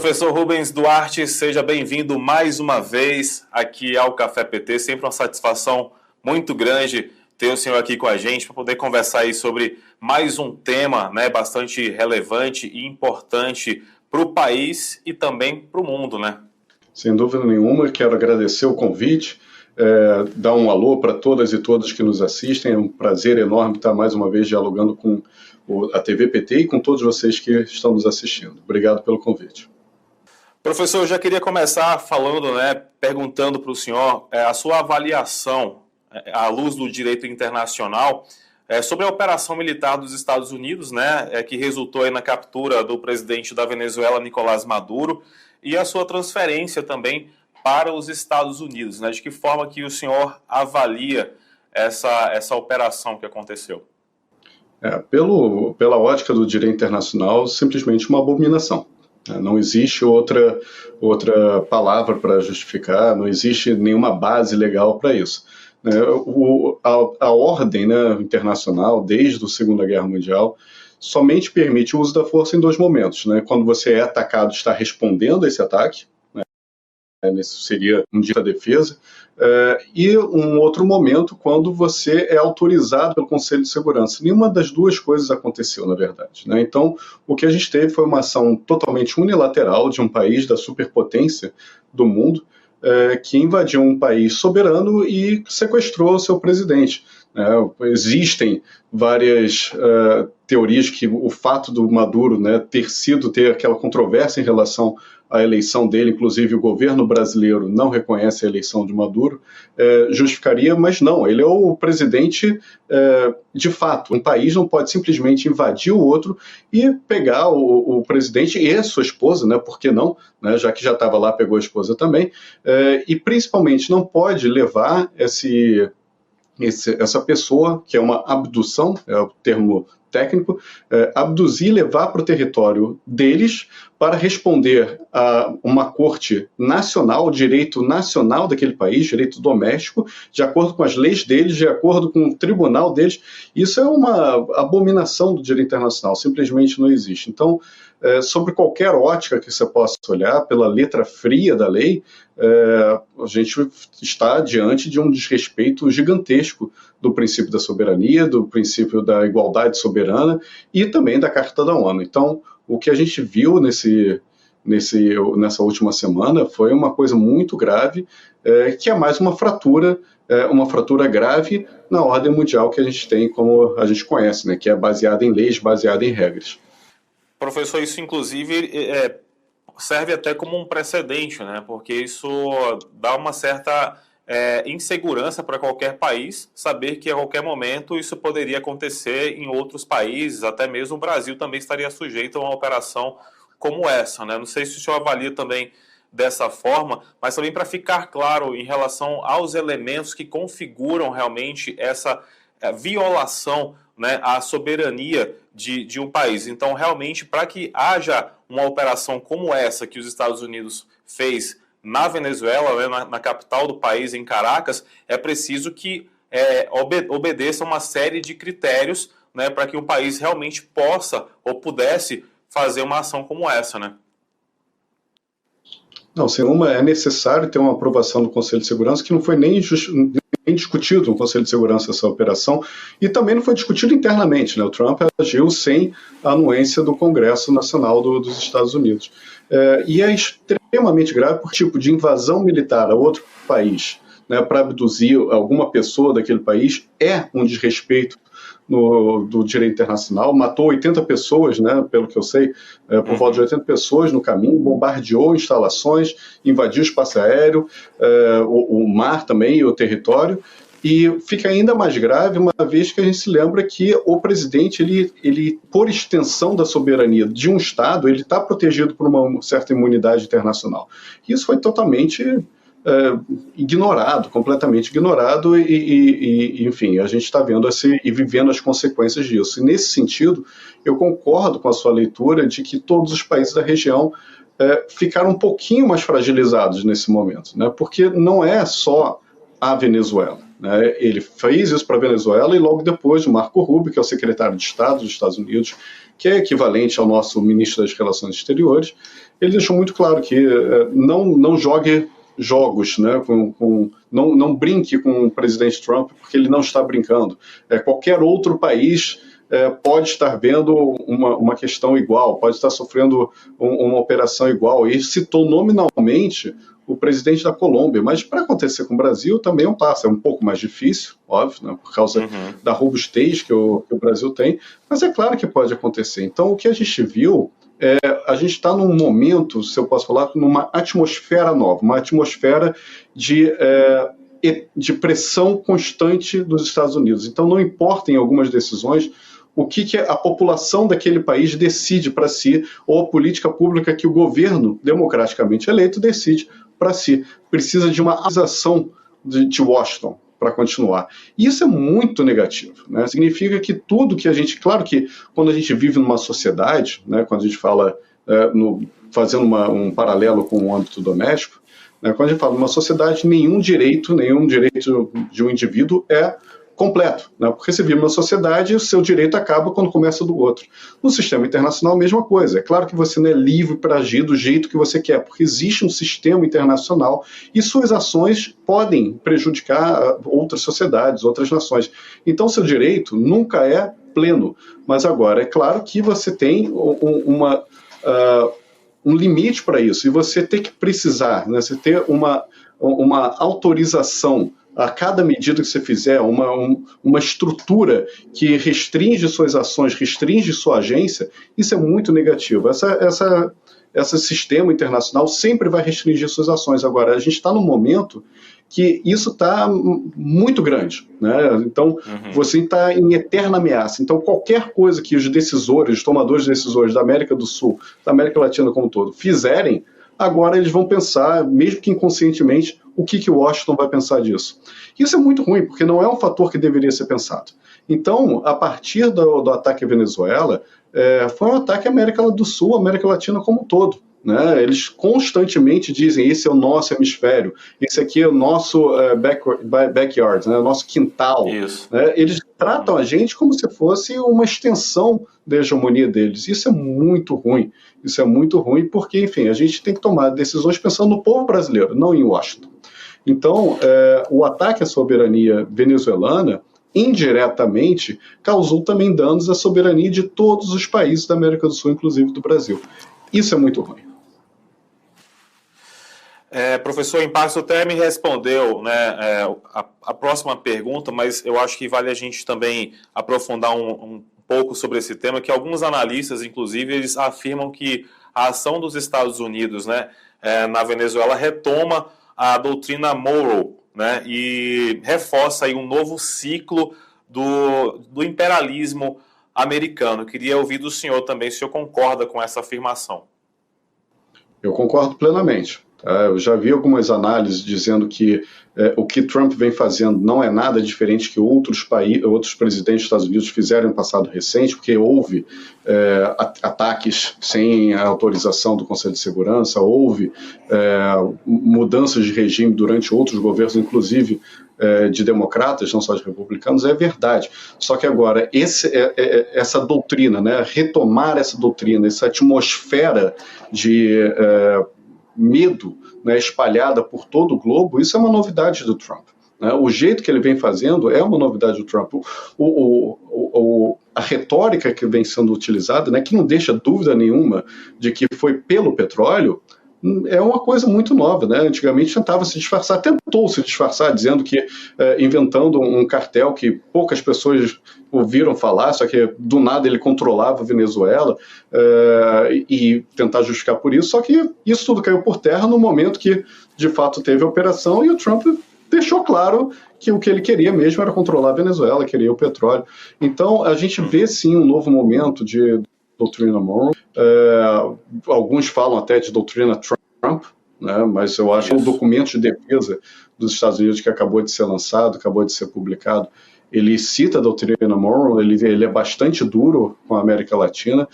Professor Rubens Duarte, seja bem-vindo mais uma vez aqui ao Café PT. Sempre uma satisfação muito grande ter o senhor aqui com a gente para poder conversar aí sobre mais um tema, né, bastante relevante e importante para o país e também para o mundo, né? Sem dúvida nenhuma, quero agradecer o convite, dar um alô para todas e todos que nos assistem. É um prazer enorme estar mais uma vez dialogando com a TV PT e com todos vocês que estão nos assistindo. Obrigado pelo convite. Professor, eu já queria começar falando, perguntando para o senhor a sua avaliação, à luz do direito internacional, sobre a operação militar dos Estados Unidos, que resultou aí na captura do presidente da Venezuela, Nicolás Maduro, e a sua transferência também para os Estados Unidos. De que forma que o senhor avalia essa operação que aconteceu? Pela ótica do direito internacional, simplesmente uma abominação. Não existe outra palavra para justificar, não existe nenhuma base legal para isso. A ordem internacional, desde a Segunda Guerra Mundial, somente permite o uso da força em dois momentos. Quando você é atacado, está respondendo a esse ataque, isso seria um direito à defesa, e um outro momento quando você é autorizado pelo Conselho de Segurança. Nenhuma das duas coisas aconteceu, na verdade. Então, o que a gente teve foi uma ação totalmente unilateral de um país da superpotência do mundo, que invadiu um país soberano e sequestrou seu presidente. Existem várias teorias que o fato do Maduro ter aquela controvérsia em relação à eleição dele, inclusive o governo brasileiro não reconhece a eleição de Maduro, justificaria, mas não, ele é o presidente de fato. Um país não pode simplesmente invadir o outro e pegar o presidente e a sua esposa, por que não? Já que já estava lá, pegou a esposa também, e principalmente não pode levar essa pessoa, que é uma abdução, é o termo técnico, abduzir e levar para o território deles para responder a uma corte nacional, direito nacional daquele país, direito doméstico, de acordo com as leis deles, de acordo com o tribunal deles. Isso é uma abominação do direito internacional, simplesmente não existe. Então, sobre qualquer ótica que você possa olhar, pela letra fria da lei, a gente está diante de um desrespeito gigantesco do princípio da soberania, do princípio da igualdade soberana e também da Carta da ONU. Então, o que a gente viu nessa última semana foi uma coisa muito grave, que é mais uma fratura grave na ordem mundial que a gente tem, como a gente conhece, que é baseada em leis, baseada em regras. Professor, isso inclusive serve até como um precedente, porque isso dá uma certa insegurança para qualquer país, saber que a qualquer momento isso poderia acontecer em outros países, até mesmo o Brasil também estaria sujeito a uma operação como essa. Não sei se o senhor avalia também dessa forma, mas também para ficar claro em relação aos elementos que configuram realmente essa violação à soberania de um país. Então, realmente, para que haja uma operação como essa que os Estados Unidos fez na Venezuela, na capital do país, em Caracas, é preciso que obedeça uma série de critérios para que o país realmente possa ou pudesse fazer uma ação como essa, Não, sem uma, é necessário ter uma aprovação do Conselho de Segurança, que não foi nem discutido no Conselho de Segurança essa operação, e também não foi discutido internamente. O Trump agiu sem a anuência do Congresso Nacional dos Estados Unidos. E é extremamente grave por tipo de invasão militar a outro país, para abduzir alguma pessoa daquele país, é um desrespeito do direito internacional. Matou 80 pessoas, pelo que eu sei, por volta de 80 pessoas no caminho, bombardeou instalações, invadiu o espaço aéreo, o mar também e o território. E fica ainda mais grave uma vez que a gente se lembra que o presidente, ele por extensão da soberania de um Estado, ele está protegido por uma certa imunidade internacional. Isso foi totalmente ignorado, completamente ignorado, e enfim, a gente está vendo e vivendo as consequências disso. E nesse sentido, eu concordo com a sua leitura de que todos os países da região ficaram um pouquinho mais fragilizados nesse momento, porque não é só a Venezuela. né? Ele fez isso para a Venezuela e logo depois o Marco Rubio, que é o secretário de Estado dos Estados Unidos, que é equivalente ao nosso ministro das Relações Exteriores, ele deixou muito claro que não jogue jogos, né? Não brinque com o presidente Trump, porque ele não está brincando. Qualquer outro país pode estar vendo uma questão igual, pode estar sofrendo uma operação igual. E citou nominalmente o presidente da Colômbia, mas para acontecer com o Brasil também é um passo, é um pouco mais difícil, óbvio, né, por causa da robustez que o Brasil tem, mas é claro que pode acontecer. Então, o que a gente viu, a gente está num momento, se eu posso falar, numa atmosfera nova, uma atmosfera de pressão constante dos Estados Unidos. Então, não importa em algumas decisões o que a população daquele país decide para si, ou a política pública que o governo democraticamente eleito decide para si. Precisa de uma acusação de Washington para continuar. E isso é muito negativo, né? Significa que tudo que a gente... Claro que quando a gente vive numa sociedade, né, quando a gente fala, fazendo um paralelo com o âmbito doméstico, né, quando a gente fala numa sociedade, nenhum direito de um indivíduo é completo, né? Porque você vive numa sociedade e o seu direito acaba quando começa do outro. No sistema internacional, a mesma coisa. É claro que você não é livre para agir do jeito que você quer, porque existe um sistema internacional e suas ações podem prejudicar outras sociedades, outras nações. Então, seu direito nunca é pleno. Mas agora, é claro que você tem um limite para isso, e você tem que precisar, né? Você ter uma autorização a cada medida que você fizer, uma estrutura que restringe suas ações, restringe sua agência, isso é muito negativo. Esse sistema internacional sempre vai restringir suas ações. Agora, a gente está num momento que isso está muito grande, né? Então, você está em eterna ameaça. Então, qualquer coisa que os decisores, os tomadores de decisores da América do Sul, da América Latina como um todo, fizerem, agora eles vão pensar, mesmo que inconscientemente, o que o Washington vai pensar disso. Isso é muito ruim, porque não é um fator que deveria ser pensado. Então, a partir do ataque à Venezuela, foi um ataque à América do Sul, à América Latina como um todo, né? Eles constantemente dizem, esse é o nosso hemisfério, esse aqui é o nosso backyard, né? O nosso quintal. Né? Eles tratam a gente como se fosse uma extensão da hegemonia deles. Isso é muito ruim. Isso é muito ruim porque, enfim, a gente tem que tomar decisões pensando no povo brasileiro, não em Washington. Então, o ataque à soberania venezuelana, indiretamente, causou também danos à soberania de todos os países da América do Sul, inclusive do Brasil. Isso é muito ruim. Professor Impacto até me respondeu, né, a próxima pergunta, mas eu acho que vale a gente também aprofundar um pouco sobre esse tema, que alguns analistas, inclusive, eles afirmam que a ação dos Estados Unidos, né, na Venezuela retoma a doutrina Monroe, né, e reforça aí um novo ciclo do imperialismo americano. Eu queria ouvir do senhor também se o senhor concorda com essa afirmação. Eu concordo plenamente. Eu já vi algumas análises dizendo que o que Trump vem fazendo não é nada diferente que outros presidentes dos Estados Unidos fizeram no passado recente, porque houve ataques sem a autorização do Conselho de Segurança, houve mudanças de regime durante outros governos, inclusive de democratas, não só de republicanos, é verdade. Só que agora, essa doutrina, né, retomar essa doutrina, essa atmosfera de medo, né, espalhada por todo o globo, isso é uma novidade do Trump. Né? O jeito que ele vem fazendo é uma novidade do Trump. A retórica que vem sendo utilizada, né, que não deixa dúvida nenhuma de que foi pelo petróleo, é uma coisa muito nova, né? Antigamente tentou se disfarçar, dizendo que, inventando um cartel que poucas pessoas ouviram falar, só que do nada ele controlava a Venezuela, e tentar justificar por isso, só que isso tudo caiu por terra no momento que, de fato, teve a operação, e o Trump deixou claro que o que ele queria mesmo era controlar a Venezuela, queria o petróleo. Então, a gente vê, sim, um novo momento de doutrina Monroe. Alguns falam até de doutrina Trump, né, mas eu acho que o documento de defesa dos Estados Unidos que acabou de ser lançado, acabou de ser publicado, ele cita a doutrina Monroe, ele é bastante duro com a América Latina,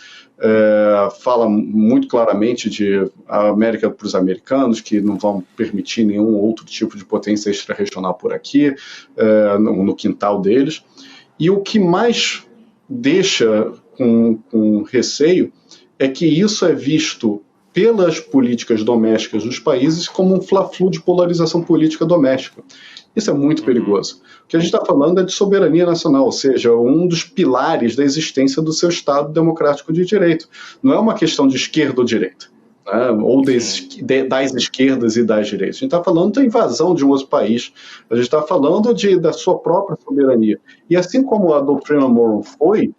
fala muito claramente de a América para os americanos, que não vão permitir nenhum outro tipo de potência extra-regional por aqui, no quintal deles. E o que mais deixa com receio é que isso é visto pelas políticas domésticas dos países como um fla-flu de polarização política doméstica. Isso é muito perigoso. O que a gente está falando é de soberania nacional, ou seja, um dos pilares da existência do seu Estado democrático de direito. Não é uma questão de esquerda ou direita, né? Ou das esquerdas e das direitas. A gente está falando da invasão de um outro país, a gente está falando da sua própria soberania. E assim como a doutrina Monroe foi,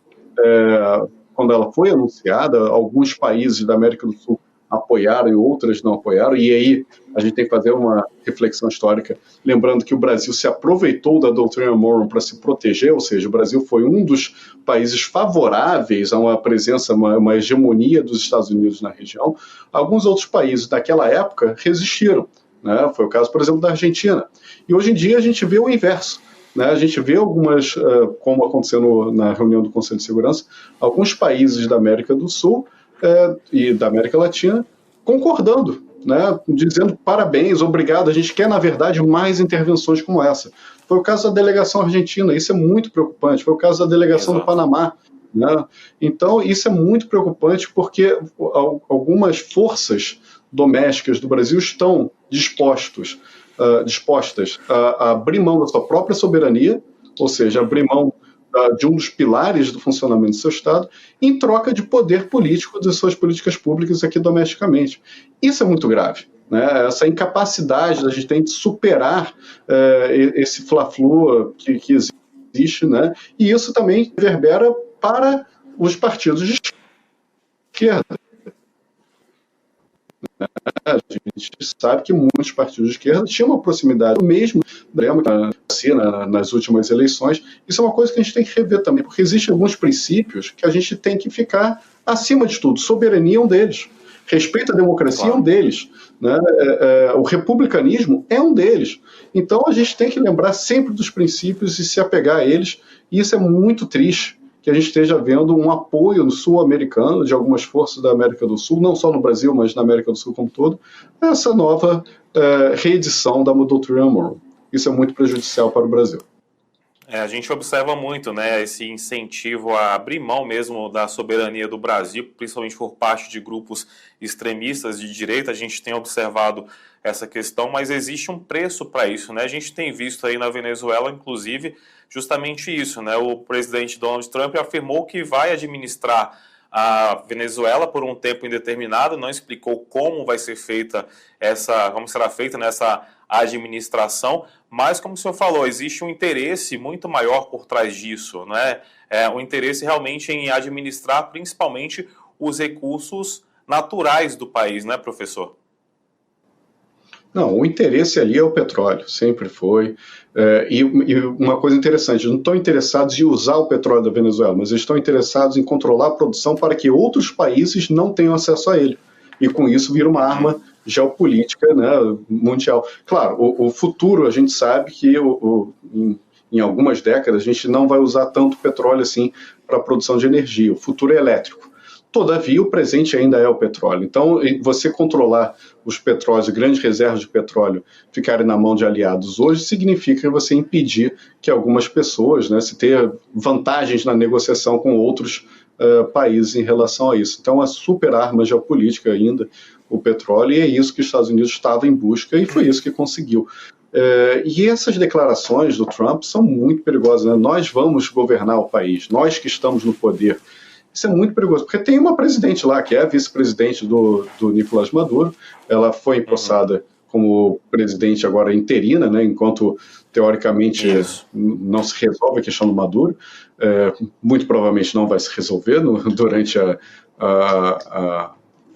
quando ela foi anunciada, alguns países da América do Sul apoiaram e outras não apoiaram, e aí a gente tem que fazer uma reflexão histórica, lembrando que o Brasil se aproveitou da doutrina Monroe para se proteger, ou seja, o Brasil foi um dos países favoráveis a uma presença, uma hegemonia dos Estados Unidos na região. Alguns outros países daquela época resistiram, né? Foi o caso, por exemplo, da Argentina. E hoje em dia a gente vê o inverso. A gente vê algumas, como aconteceu na reunião do Conselho de Segurança, alguns países da América do Sul e da América Latina concordando, né, dizendo parabéns, obrigado, a gente quer, na verdade, mais intervenções como essa. Foi o caso da delegação argentina, isso é muito preocupante, foi o caso da delegação do Panamá, né? Então, isso é muito preocupante porque algumas forças domésticas do Brasil estão dispostas a abrir mão da sua própria soberania, ou seja, abrir mão de um dos pilares do funcionamento do seu Estado, em troca de poder político de suas políticas públicas aqui domesticamente. Isso é muito grave, né? Essa incapacidade da gente tem de superar esse fla-flu que existe, né? E isso também reverbera para os partidos de esquerda. A gente sabe que muitos partidos de esquerda tinham uma proximidade, o mesmo nas últimas eleições. Isso é uma coisa que a gente tem que rever também, porque existem alguns princípios que a gente tem que ficar acima de tudo. Soberania é um deles. Respeito à democracia é um deles. Né? O republicanismo é um deles. Então a gente tem que lembrar sempre dos princípios e se apegar a eles. E isso é muito triste, que a gente esteja vendo um apoio sul-americano de algumas forças da América do Sul, não só no Brasil, mas na América do Sul como um todo, essa nova reedição da doutrina Monroe. Isso é muito prejudicial para o Brasil. A gente observa muito, né, esse incentivo a abrir mão mesmo da soberania do Brasil, principalmente por parte de grupos extremistas de direita. A gente tem observado essa questão, mas existe um preço para isso, né? A gente tem visto aí na Venezuela, inclusive, justamente isso, né? O presidente Donald Trump afirmou que vai administrar a Venezuela por um tempo indeterminado, não explicou como vai ser feita como será feita nessa administração, mas como o senhor falou, existe um interesse muito maior por trás disso, né? Um interesse realmente em administrar principalmente os recursos naturais do país, né, professor? Não, o interesse ali é o petróleo, sempre foi. E uma coisa interessante, eles não estão interessados em usar o petróleo da Venezuela, mas eles estão interessados em controlar a produção para que outros países não tenham acesso a ele. E com isso vira uma arma geopolítica, né, mundial. Claro, o futuro, a gente sabe que em algumas décadas a gente não vai usar tanto petróleo assim para a produção de energia. O futuro é elétrico. Todavia, o presente ainda é o petróleo. Então, você controlar os petróleos, grandes reservas de petróleo, ficarem na mão de aliados hoje, significa você impedir que algumas pessoas, né, se ter vantagens na negociação com outros países em relação a isso. Então, é uma super arma geopolítica ainda, o petróleo, e é isso que os Estados Unidos estavam em busca, e foi isso que conseguiu. E essas declarações do Trump são muito perigosas, né? Nós vamos governar o país, nós que estamos no poder. Isso é muito perigoso, porque tem uma presidente lá, que é a vice-presidente do Nicolás Maduro. Ela foi empossada como presidente agora interina, né, enquanto, teoricamente, não se resolve a questão do Maduro. Muito provavelmente não vai se resolver durante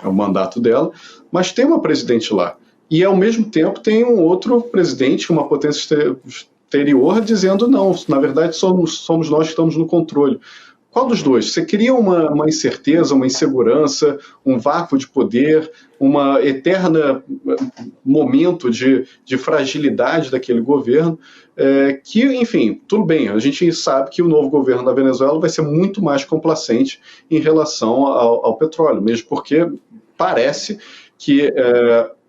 o mandato dela, mas tem uma presidente lá. E, ao mesmo tempo, tem um outro presidente, uma potência exterior, dizendo não, na verdade somos nós que estamos no controle. Qual dos dois? Você cria uma incerteza, uma insegurança, um vácuo de poder, uma eterna momento de fragilidade daquele governo, que, enfim, tudo bem, a gente sabe que o novo governo da Venezuela vai ser muito mais complacente em relação ao petróleo, mesmo porque parece que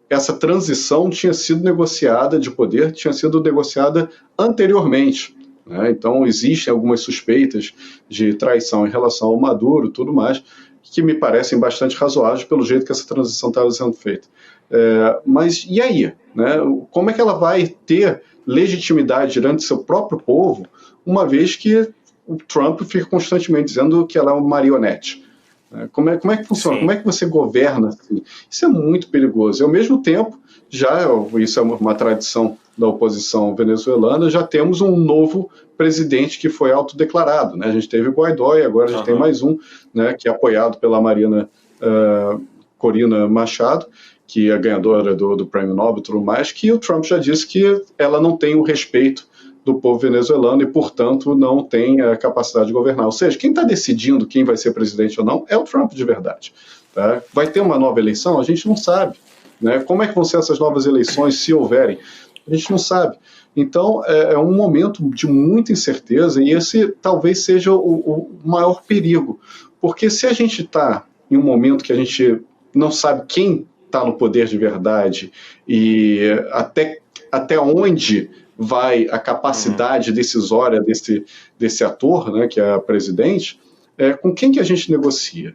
essa transição tinha sido negociada de poder, tinha sido negociada anteriormente. Então, existem algumas suspeitas de traição em relação ao Maduro, tudo mais, que me parecem bastante razoáveis pelo jeito que essa transição estava sendo feita. Mas e aí? Como é que ela vai ter legitimidade diante do seu próprio povo, uma vez que o Trump fica constantemente dizendo que ela é uma marionete? Como é que funciona? Sim. Como é que você governa assim? Isso é muito perigoso. E, ao mesmo tempo, isso é uma tradição da oposição venezuelana, já temos um novo presidente que foi autodeclarado. A gente teve o Guaidó e agora a gente tem mais um, que é apoiado pela Marina Corina Machado, que é ganhadora do Prêmio Nobel e tudo mais, que o Trump já disse que ela não tem o respeito do povo venezuelano e, portanto, não tem a capacidade de governar. Ou seja, quem está decidindo quem vai ser presidente ou não é o Trump de verdade. Tá? Vai ter uma nova eleição? A gente não sabe. Como é que vão ser essas novas eleições, se houverem? A gente não sabe. Então, é um momento de muita incerteza e esse talvez seja o maior perigo. Porque se a gente está em um momento que a gente não sabe quem está no poder de verdade e até onde vai a capacidade decisória desse ator, que é a presidente, com quem que a gente negocia?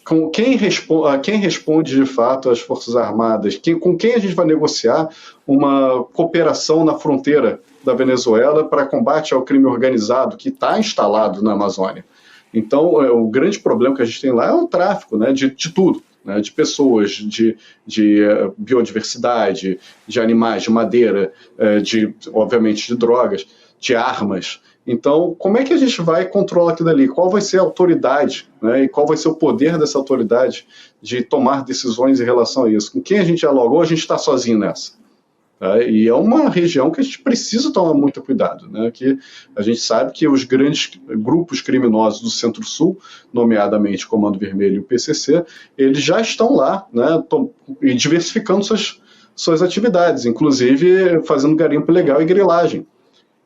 Com quem responde de fato às Forças Armadas? Com quem a gente vai negociar uma cooperação na fronteira da Venezuela para combate ao crime organizado que está instalado na Amazônia? Então, o grande problema que a gente tem lá é o tráfico, de tudo. De pessoas, de biodiversidade, de animais, de madeira, obviamente de drogas, de armas. Então, como é que a gente vai controlar aquilo ali? Qual vai ser a autoridade, e qual vai ser o poder dessa autoridade de tomar decisões em relação a isso? Com quem a gente dialoga? Ou a gente está sozinho nessa? E é uma região que a gente precisa tomar muito cuidado, que a gente sabe que os grandes grupos criminosos do Centro-Sul, nomeadamente o Comando Vermelho e o PCC, eles já estão lá, e diversificando suas atividades, inclusive fazendo garimpo ilegal e grilagem.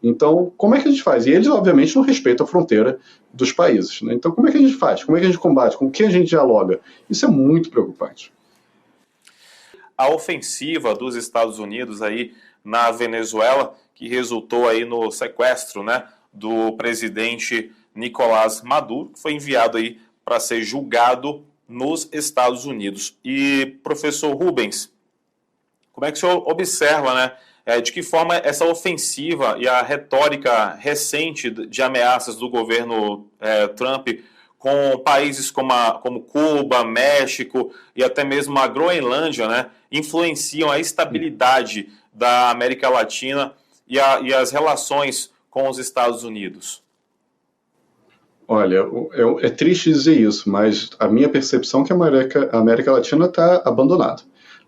Então, como é que a gente faz? E eles, obviamente, não respeitam a fronteira dos países. Então, como é que a gente faz? Como é que a gente combate? Com quem a gente dialoga? Isso é muito preocupante. A ofensiva dos Estados Unidos aí na Venezuela, que resultou aí no sequestro, do presidente Nicolás Maduro, que foi enviado aí para ser julgado nos Estados Unidos. E, professor Rubens, como é que o senhor observa, de que forma essa ofensiva e a retórica recente de ameaças do governo Trump com países como Cuba, México e até mesmo a Groenlândia, influenciam a estabilidade da América Latina e as relações com os Estados Unidos? Olha, é triste dizer isso, mas a minha percepção é que a América Latina está abandonada.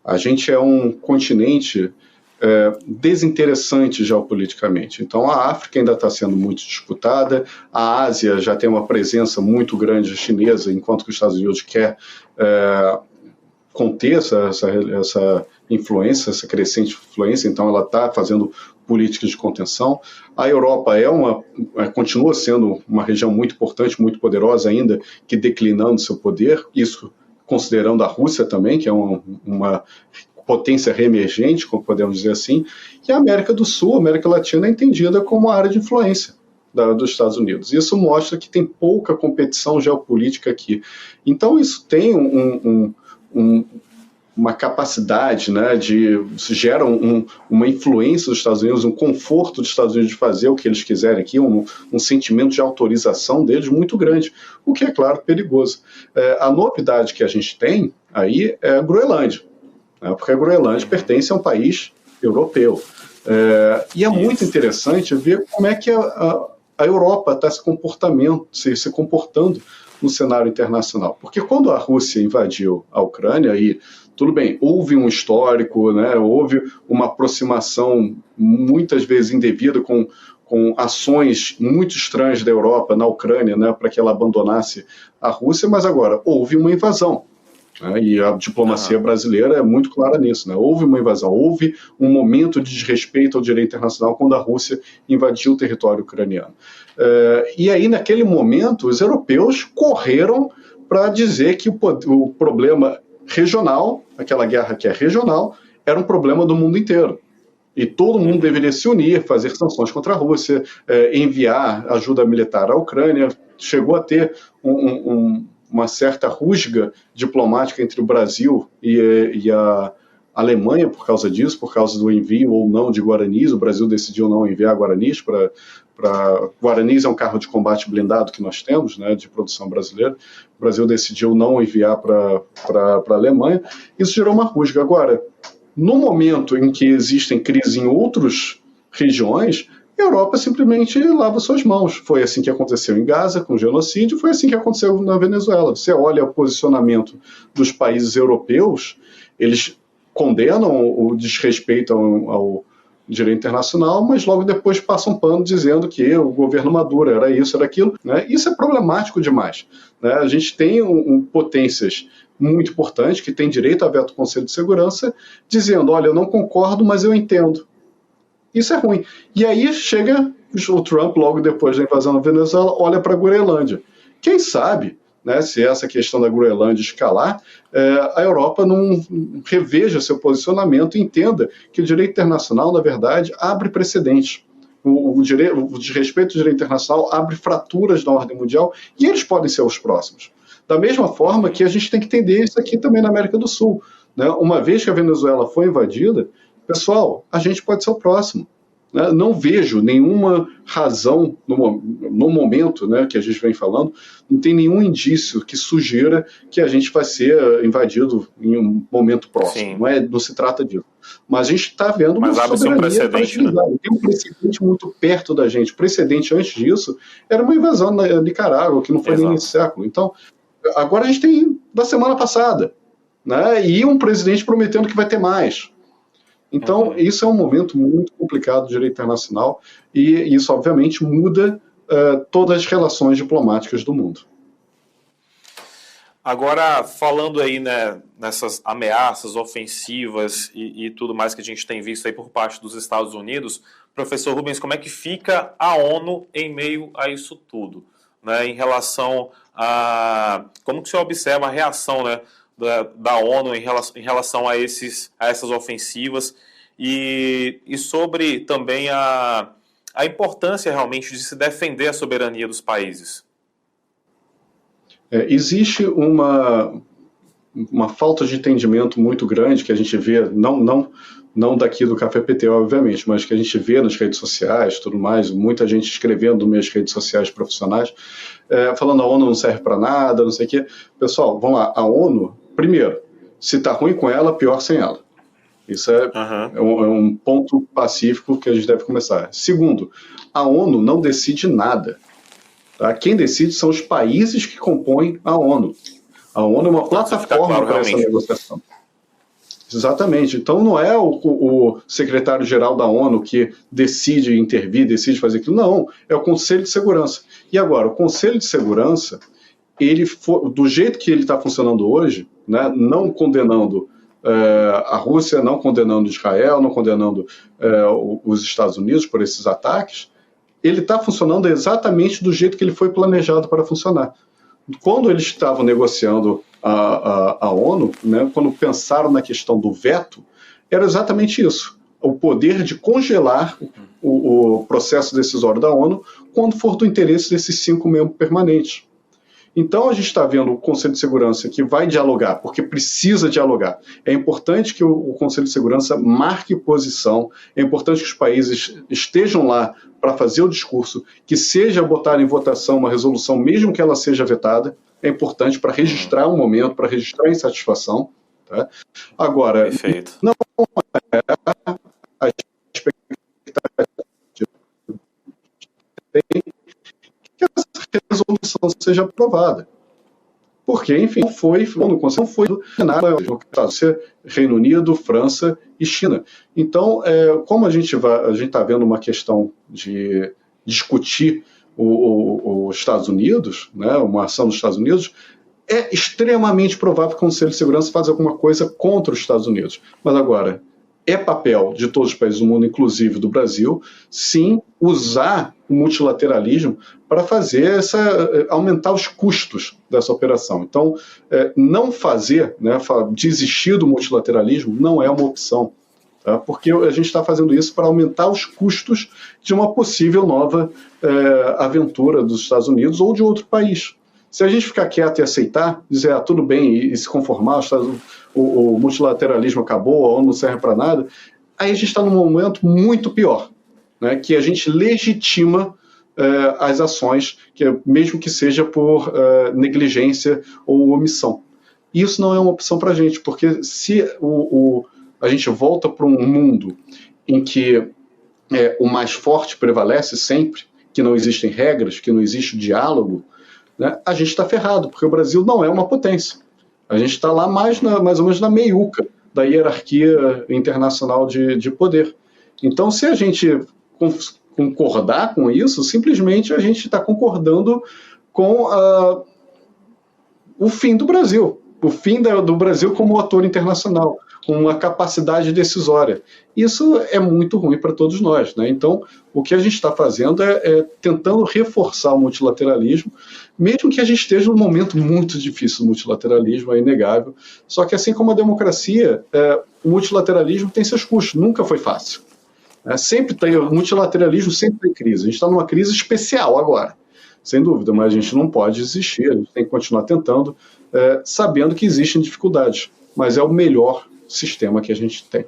A gente é um continente desinteressante geopoliticamente. Então, a África ainda está sendo muito disputada, a Ásia já tem uma presença muito grande chinesa, enquanto que os Estados Unidos quer conter essa influência, essa crescente influência, então ela está fazendo políticas de contenção. A Europa continua sendo uma região muito importante, muito poderosa ainda, que declinando seu poder, isso considerando a Rússia também, que é uma potência reemergente, como podemos dizer assim, e a América do Sul, a América Latina, é entendida como a área de influência dos Estados Unidos. Isso mostra que tem pouca competição geopolítica aqui. Então, isso tem uma capacidade, isso gera uma influência dos Estados Unidos, um conforto dos Estados Unidos de fazer o que eles quiserem aqui, um sentimento de autorização deles muito grande, o que é, claro, perigoso. A novidade que a gente tem aí é a Groenlândia, porque a Groenlândia pertence a um país europeu. E é muito interessante ver como é que a Europa está se comportando no cenário internacional. Porque quando a Rússia invadiu a Ucrânia, e tudo bem, houve um histórico, houve uma aproximação muitas vezes indevida com com ações muito estranhas da Europa na Ucrânia, né, para que ela abandonasse a Rússia, mas agora houve uma invasão. Né, e a diplomacia brasileira é muito clara nisso. Né? Houve uma invasão, houve um momento de desrespeito ao direito internacional quando a Rússia invadiu o território ucraniano. E aí, naquele momento, os europeus correram para dizer que o problema regional, aquela guerra que é regional, era um problema do mundo inteiro. E todo mundo deveria se unir, fazer sanções contra a Rússia, enviar ajuda militar à Ucrânia. Chegou a ter uma certa rusga diplomática entre o Brasil e a Alemanha por causa disso, por causa do envio ou não de Guaranis. O Brasil decidiu não enviar Guaranis para... Guaranis é um carro de combate blindado que nós temos, né, de produção brasileira. O Brasil decidiu não enviar para a Alemanha. Isso gerou uma rusga. Agora, no momento em que existem crises em outras regiões, a Europa simplesmente lava suas mãos. Foi assim que aconteceu em Gaza, com o genocídio, foi assim que aconteceu na Venezuela. Você olha o posicionamento dos países europeus, eles condenam o desrespeito ao direito internacional, mas logo depois passam pano dizendo que o governo Maduro era isso, era aquilo. Né? Isso é problemático demais. Né? A gente tem potências muito importantes que têm direito a veto do Conselho de Segurança, dizendo, olha, eu não concordo, mas eu entendo. Isso é ruim. E aí chega o Trump, logo depois da invasão da Venezuela, olha para a Groenlândia. Quem sabe, né, se essa questão da Groenlândia escalar, a Europa não reveja seu posicionamento e entenda que o direito internacional, na verdade, abre precedentes. O desrespeito ao direito internacional abre fraturas na ordem mundial e eles podem ser os próximos. Da mesma forma que a gente tem que entender isso aqui também na América do Sul. Né? Uma vez que a Venezuela foi invadida, pessoal, a gente pode ser o próximo. Né? Não vejo nenhuma razão, no momento, né, que a gente vem falando, não tem nenhum indício que sugira que a gente vai ser invadido em um momento próximo. Não se trata disso. Mas a gente está vendo uma soberania fragilizada. Tem um precedente muito perto da gente. O precedente antes disso era uma invasão na Nicarágua, que não foi nem nesse século. Então, agora a gente tem da semana passada, né, e um presidente prometendo que vai ter mais. Então, isso é um momento muito complicado do direito internacional e isso, obviamente, muda todas as relações diplomáticas do mundo. Agora, falando aí, né, nessas ameaças ofensivas e tudo mais que a gente tem visto aí por parte dos Estados Unidos, professor Rubens, como é que fica a ONU em meio a isso tudo? Né, em relação a... Como que você observa a reação, né, da ONU em relação a essas ofensivas e sobre também a importância realmente de se defender a soberania dos países? Existe uma falta de entendimento muito grande que a gente vê, não daqui do Café PT, obviamente, mas que a gente vê nas redes sociais, tudo mais, muita gente escrevendo nas redes sociais profissionais, falando a ONU não serve para nada, não sei o quê. Pessoal, vamos lá, a ONU, primeiro, se está ruim com ela, pior sem ela. Isso é um ponto pacífico que a gente deve começar. Segundo, a ONU não decide nada. Tá? Quem decide são os países que compõem a ONU. A ONU é uma plataforma para essa negociação. Exatamente. Então não é o secretário-geral da ONU que decide intervir, decide fazer aquilo. Não, é o Conselho de Segurança. E agora, o Conselho de Segurança, do jeito que ele está funcionando hoje, né, não condenando a Rússia, não condenando Israel, não condenando os Estados Unidos por esses ataques, ele está funcionando exatamente do jeito que ele foi planejado para funcionar. Quando eles estavam negociando a ONU, né, quando pensaram na questão do veto, era exatamente isso. O poder de congelar o processo decisório da ONU quando for do interesse desses 5 membros permanentes. Então, a gente está vendo o Conselho de Segurança que vai dialogar, porque precisa dialogar. É importante que o Conselho de Segurança marque posição, é importante que os países estejam lá para fazer o discurso, que seja botar em votação uma resolução, mesmo que ela seja vetada, é importante para registrar um momento, para registrar a insatisfação. Tá? Agora, perfeito. Não é a expectativa que essa resolução seja aprovada. porque, enfim, não foi nada, Reino Unido, França e China. Então, como a gente está vendo uma questão de discutir os Estados Unidos, né, uma ação dos Estados Unidos, é extremamente provável que o Conselho de Segurança faça alguma coisa contra os Estados Unidos. Mas agora, é papel de todos os países do mundo, inclusive do Brasil, sim, usar o multilateralismo para fazer aumentar os custos dessa operação. Então, não fazer, né, desistir do multilateralismo não é uma opção, tá? Porque a gente está fazendo isso para aumentar os custos de uma possível nova aventura dos Estados Unidos ou de outro país. Se a gente ficar quieto e aceitar, dizer, tudo bem, e se conformar, o multilateralismo acabou, a ONU não serve para nada, aí a gente está num momento muito pior, né, que a gente legitima as ações, mesmo que seja por negligência ou omissão. Isso não é uma opção para a gente, porque se a gente volta para um mundo em que o mais forte prevalece sempre, que não existem regras, que não existe diálogo, né, a gente está ferrado, porque o Brasil não é uma potência. A gente está lá mais ou menos na meiuca da hierarquia internacional de poder. Então, se a gente concordar com isso, simplesmente a gente está concordando com o fim do Brasil, o fim do Brasil como ator internacional, com uma capacidade decisória. Isso é muito ruim para todos nós, né? Então, o que a gente está fazendo é tentando reforçar o multilateralismo, mesmo que a gente esteja num momento muito difícil do multilateralismo, é inegável. Só que, assim como a democracia, o multilateralismo tem seus custos, nunca foi fácil. O multilateralismo sempre tem crise. A gente está numa crise especial agora, sem dúvida, mas a gente não pode desistir, a gente tem que continuar tentando, sabendo que existem dificuldades, mas é o melhor sistema que a gente tem.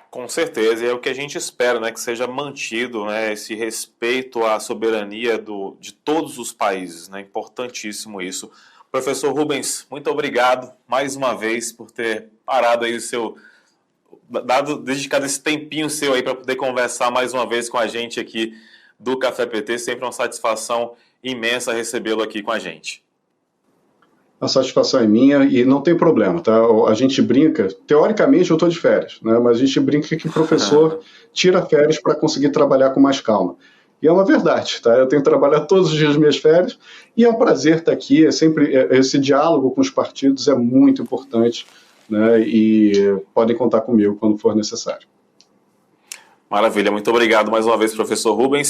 Com certeza, e é o que a gente espera, né, que seja mantido, né, esse respeito à soberania de todos os países, né, importantíssimo isso. Professor Rubens, muito obrigado mais uma vez por ter parado aí dedicado esse tempinho seu aí para poder conversar mais uma vez com a gente aqui do Café PT, sempre uma satisfação imensa recebê-lo aqui com a gente. A satisfação é minha e não tem problema, tá? A gente brinca, teoricamente eu estou de férias, né? Mas a gente brinca que o professor tira férias para conseguir trabalhar com mais calma. E é uma verdade, tá? Eu tenho trabalhado todos os dias das minhas férias e é um prazer estar aqui. Esse diálogo com os partidos é muito importante, né? E podem contar comigo quando for necessário. Maravilha, muito obrigado mais uma vez, professor Rubens.